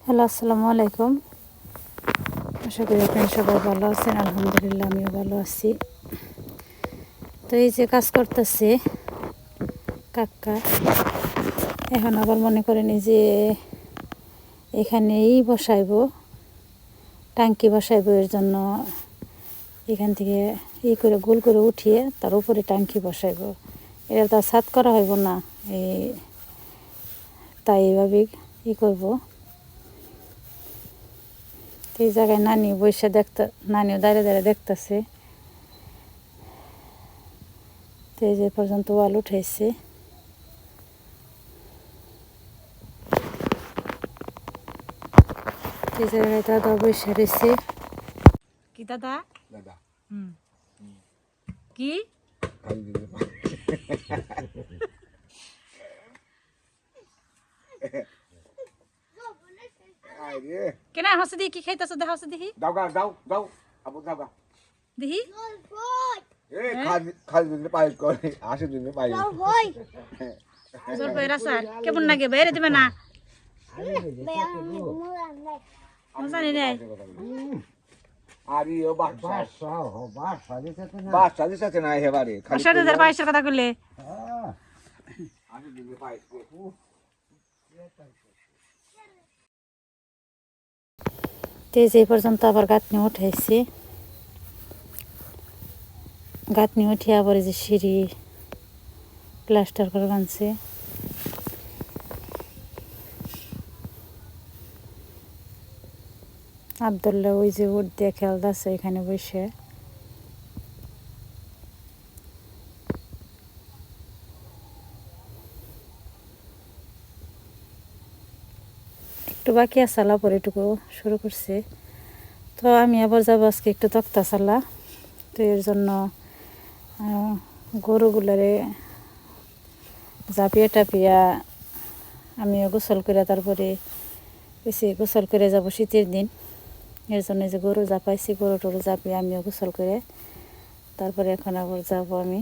Hello, আসসালামু আলাইকুম। আশা করি আপনারা সবাই ভালো আছেন। আলহামদুলিল্লাহ আমিও ভালো আছি। তো এই যে কাজ করতেছে কাকা, এখন আবার মনে করেন এই যে এখানেই বসাইবো, টাঙ্কি বসাইবো। এর জন্য এখান থেকে করে গোল করে উঠিয়ে তার উপরে টাঙ্কি বসাইবো। এটা তো ছাদ করা হইব না, তাই এইভাবে করবো। এই জায়গায় নানি বসে নানিও দাঁড়িয়ে দাঁড়িয়ে দেখতেছে। তো এই যে পর্যন্ত ওয়াল উঠাইছে। এই জায়গায় দাদা বসে রয়েছে। কি দাদা? দাদা কি কেনা হাসি দিয়ে কি খাইতেছো? দেখা হাসি দেখি। দাও গা দাও দাও আবু দাও গা দেখি। এ খাল দিলে পাই করে আসে দিলে পাই জোর কইরা স্যার কেমন লাগে বাইরে দিবে না? জানি না। আরে ও বাস দিতে না এবারে খালি 22,000 কথা কইলে আসে দিলে পাই। তেজ এই পর্যন্ত আবার গাঁথনি উঠাইছি। গাঁথনি উঠিয়ে আবার এই যে সিঁড়ি প্লাস্টার করে বানছে। আব্দুল্লাহ ওই যে উঠ দিয়ে খেলতেছে এখানে বসে। একটু বাকি আছে, পরে এটুকু শুরু করছে। তো আমি আবার যাবো আজকে একটু তক্তাশালা। তো এর জন্য গরুগুলারে জাপিয়া টাপিয়া আমিও গোসল করে তারপরে বেশি গোসল করে যাব শীতের দিন। এর জন্য যে গরু জাপাইছি, গরু টরু জাপিয়ে আমিও গোসল করে তারপরে এখন আবার যাব আমি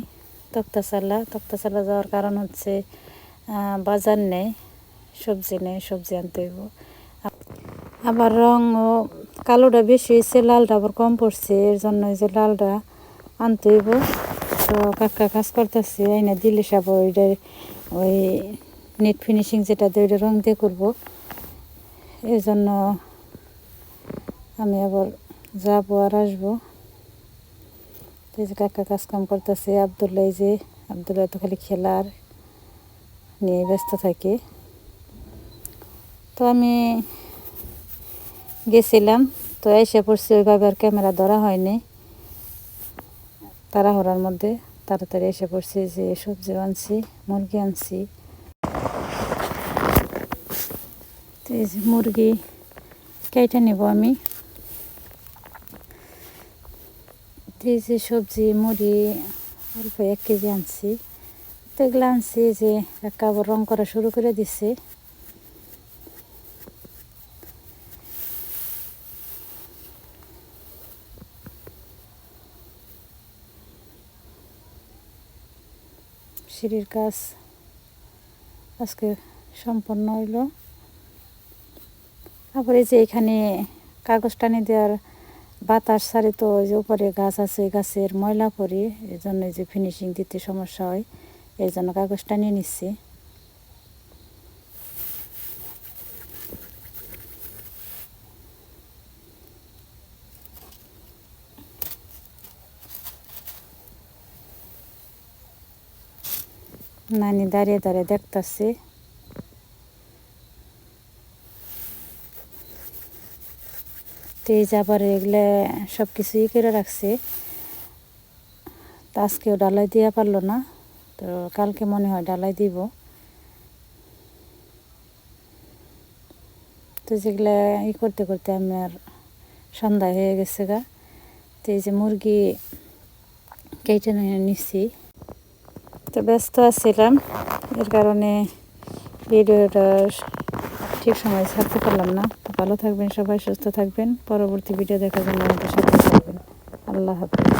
তক্তাশালা। তক্তাশালা যাওয়ার কারণ হচ্ছে বাজার নেই, সবজি নেই, সবজি আনতে হইব। আবার রঙও কালোটা বেশি হয়েছে, লালটা আবার কম পড়ছে। এর জন্য যে লালটা আনতে হইব। তো কাকা কাজ করতেছে, এনে দিলে সব ওই নেট ফিনিশিং যেটা দিয়ে ওইটা রং দিয়ে করবো। এর জন্য আমি আবার যাবো আর আসবো। তো এই যে কাকা কাজ কাম করতেছে। আব্দুল্লাহ তো খালি খেলার নিয়ে ব্যস্ত থাকে। তো আমি গেছিলাম, তো এসে পড়ছি, ওইভাবে আর ক্যামেরা ধরা হয়নি। তাড়াহুড়ার মধ্যে তাড়াতাড়ি এসে পড়ছি। যে সবজি আনছি, মুরগি আনছি। তো এই যে মুরগি কেটে নেব আমি। এই যে সবজি মুড়ি অল্প 1 কেজি আনছি। তো এগুলো আনছি যে কাপড় রং করা শুরু করে দিচ্ছে। সিঁড়ির কাজ আজকে সম্পন্ন হইল। তারপরে যে এখানে কাগজ টানি দেওয়ার বাতাস ছাড়ে, তো ওই যে উপরে গাছ আছে, গাছের ময়লা পড়ে, এই জন্য যে ফিনিশিং দিতে সমস্যা হয়। এই জন্য কাগজ টানিয়ে নিচ্ছি। নানি দাঁড়িয়ে দাঁড়িয়ে দেখতেছে। তেজ আবার এগুলো সব কিছুই করে রাখছে। তো আজকেও ডালাই দেওয়া পারলো না, তো কালকে মনে হয় ডালাই দিব। তো যেগুলা করতে করতে আমার সন্ধ্যা হয়ে গেছে গা। তো এই যে মুরগি কেটে নিচ্ছি। তো ব্যস্ত আছিলাম, এর কারণে ভিডিওটা ঠিক সময় ছাড়তে পারলাম না। তো ভালো থাকবেন সবাই, সুস্থ থাকবেন। পরবর্তী ভিডিও দেখার জন্য আমাদের সাথে থাকবেন। আল্লাহ হাফেজ।